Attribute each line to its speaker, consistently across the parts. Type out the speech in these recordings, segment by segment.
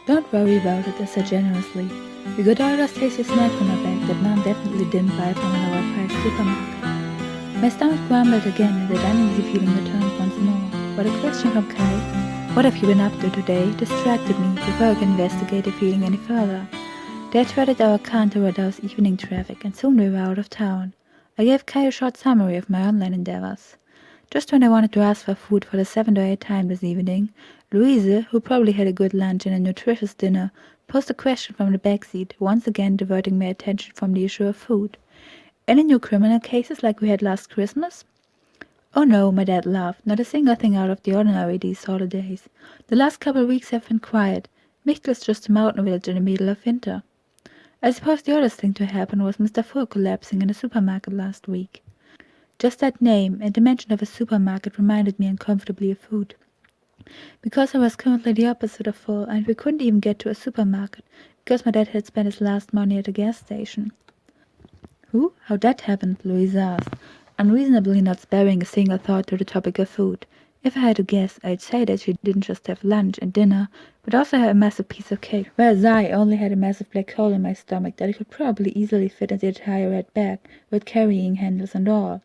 Speaker 1: "Don't worry about it," I said generously. "We got all those tasty snacks in our bag that Mom definitely didn't buy from an overpriced supermarket." My stomach grumbled again and that uneasy feeling returned once more. But a question from Kai, "What have you been up to today?" distracted me before I could investigate the feeling any further. Dad threaded our car into Rodau's evening traffic, and soon we were out of town. I gave Kai a short summary of my online endeavors. Just when I wanted to ask for food for the 7th or 8th time this evening, Louise, who probably had a good lunch and a nutritious dinner, posed a question from the back seat, once again diverting my attention from the issue of food. "Any new criminal cases like we had last Christmas?" "Oh no," my dad laughed. "Not a single thing out of the ordinary these holidays. The last couple of weeks have been quiet. Michtel is just a mountain village in the middle of winter." I suppose the oddest thing to happen was Mr. Full collapsing in a supermarket last week. Just that name and the mention of a supermarket reminded me uncomfortably of food. Because I was currently the opposite of full, and we couldn't even get to a supermarket because my dad had spent his last money at a gas station. "Who? How that happened?" Louise asked, unreasonably not sparing a single thought to the topic of food. If I had to guess, I'd say that she didn't just have lunch and dinner, but also had a massive piece of cake, whereas I only had a massive black hole in my stomach that I could probably easily fit into the entire red bag, with carrying handles and all.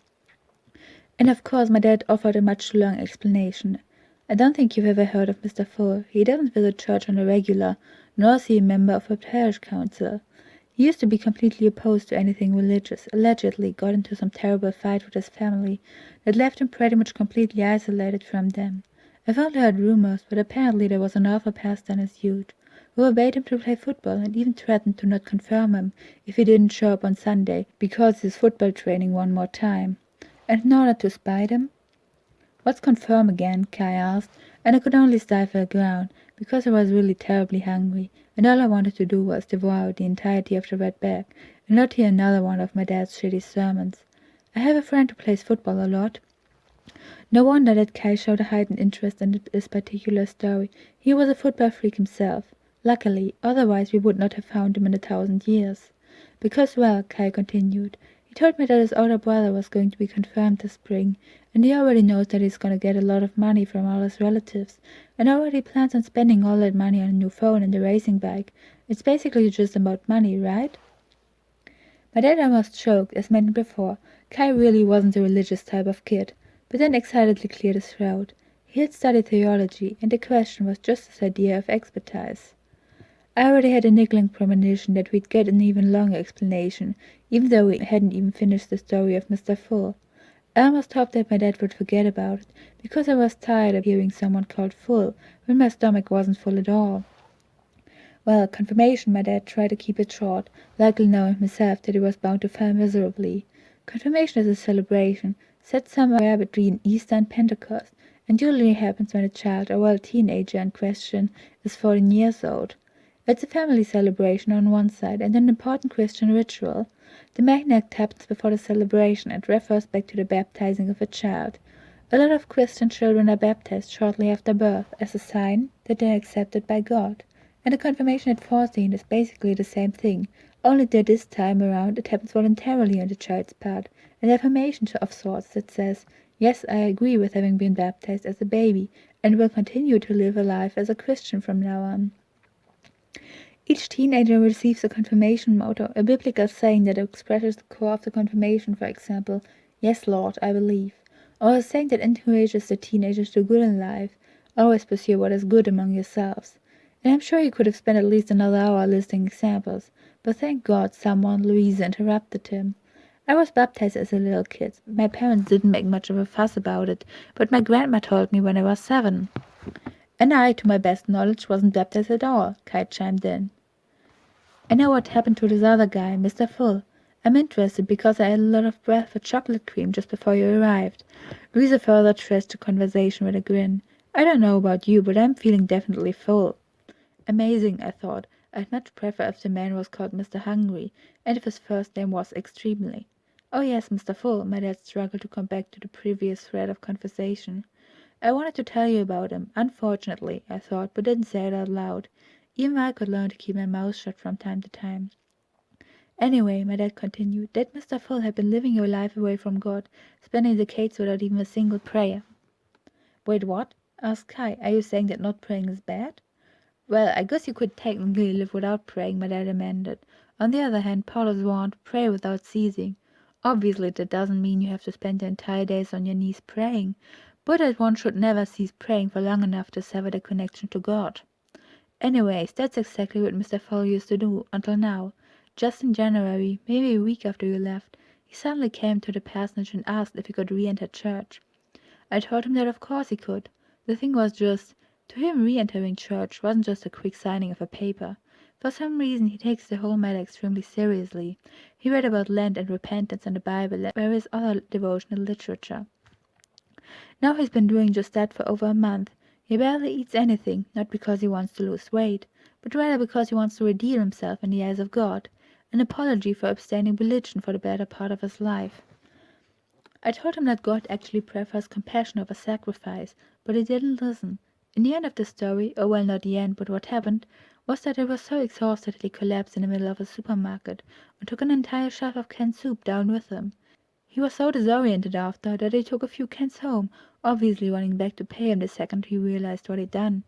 Speaker 1: And of course my dad offered a much too long explanation. "I don't think you've ever heard of Mr. Full. He doesn't visit church on the regular, nor is he a member of a parish council. He used to be completely opposed to anything religious, allegedly got into some terrible fight with his family that left him pretty much completely isolated from them. I've only heard rumors, but apparently there was an awful pastor in his youth who forbade him to play football and even threatened to not confirm him if he didn't show up on Sunday because he's football training one more time. And in order to spite him—" "What's confirm again?" Kai asked, and I could only stifle a groan, because I was really terribly hungry, and all I wanted to do was devour the entirety of the red bag, and not hear another one of my dad's shitty sermons. "I have a friend who plays football a lot." No wonder that Kai showed a heightened interest in this particular story. He was a football freak himself. Luckily, otherwise we would not have found him in 1,000 years. "Because, well," Kai continued, "he told me that his older brother was going to be confirmed this spring, and he already knows that he's going to get a lot of money from all his relatives, and already plans on spending all that money on a new phone and a racing bike. It's basically just about money, right?" My dad almost choked. As mentioned before, Kai really wasn't a religious type of kid, but then excitedly cleared his throat. He had studied theology, and the question was just his idea of expertise. I already had a niggling premonition that we'd get an even longer explanation, even though we hadn't even finished the story of Mr. Full. I almost hoped that my dad would forget about it, because I was tired of hearing someone called Full when my stomach wasn't full at all. "Well, confirmation," my dad tried to keep it short, likely knowing himself that he was bound to fail miserably. "Confirmation is a celebration, set somewhere between Easter and Pentecost, and usually happens when a child, or well, a teenager in question, is 14 years old. It's a family celebration on one side and an important Christian ritual. The main act happens before the celebration and refers back to the baptizing of a child. A lot of Christian children are baptized shortly after birth as a sign that they are accepted by God. And the confirmation at 14 is basically the same thing, only that this time around it happens voluntarily on the child's part, an affirmation of sorts that says, 'Yes, I agree with having been baptized as a baby, and will continue to live a life as a Christian from now on.' Each teenager receives a confirmation motto, a biblical saying that expresses the core of the confirmation, for example, 'Yes, Lord, I believe,' or a saying that encourages the teenager to do good in life, 'Always pursue what is good among yourselves.' And I'm sure he could have spent at least another hour listing examples, but thank God someone, Louise, interrupted him. I was baptized as a little kid. My parents didn't make much of a fuss about it, but my grandma told me when I was 7. And I, to my best knowledge, wasn't baptized at all," Kai chimed in. "I know what happened to this other guy, Mr. Full. I'm interested because I ate a lot of bread with chocolate cream just before you arrived." Louisa further traced the conversation with a grin. "I don't know about you, but I'm feeling definitely full." Amazing, I thought. I'd much prefer if the man was called Mr. Hungry, and if his first name was Extremely. "Oh yes, Mr. Full," my dad struggled to come back to the previous thread of conversation. "I wanted to tell you about him, unfortunately," I thought, but didn't say it out loud. Even I could learn to keep my mouth shut from time to time. "Anyway," my dad continued, "that Mr. Full had been living your life away from God, spending decades without even a single prayer." "Wait, what?" asked Kai. "Are you saying that not praying is bad?" Well, I guess you could technically live without praying, my dad amended. On the other hand, Paulus warned, pray without ceasing. Obviously, that doesn't mean you have to spend your entire days on your knees praying, but that one should never cease praying for long enough to sever the connection to God. Anyways, that's exactly what Mr. Fowler used to do, until now. Just in January, maybe a week after you left, he suddenly came to the parsonage and asked if he could re-enter church. I told him that of course he could. The thing was just, to him re-entering church wasn't just a quick signing of a paper. For some reason he takes the whole matter extremely seriously. He read about Lent and repentance in the Bible and various other devotional literature. Now he's been doing just that for over a month. He barely eats anything, not because he wants to lose weight, but rather because he wants to redeem himself in the eyes of God, an apology for abstaining religion for the better part of his life. I told him that God actually prefers compassion over sacrifice, but he didn't listen. In the end of the story, or well, not the end, but what happened, was that he was so exhausted that he collapsed in the middle of a supermarket and took an entire shelf of canned soup down with him. He was so disoriented after that he took a few cans home, obviously running back to pay him the second he realized what he'd done.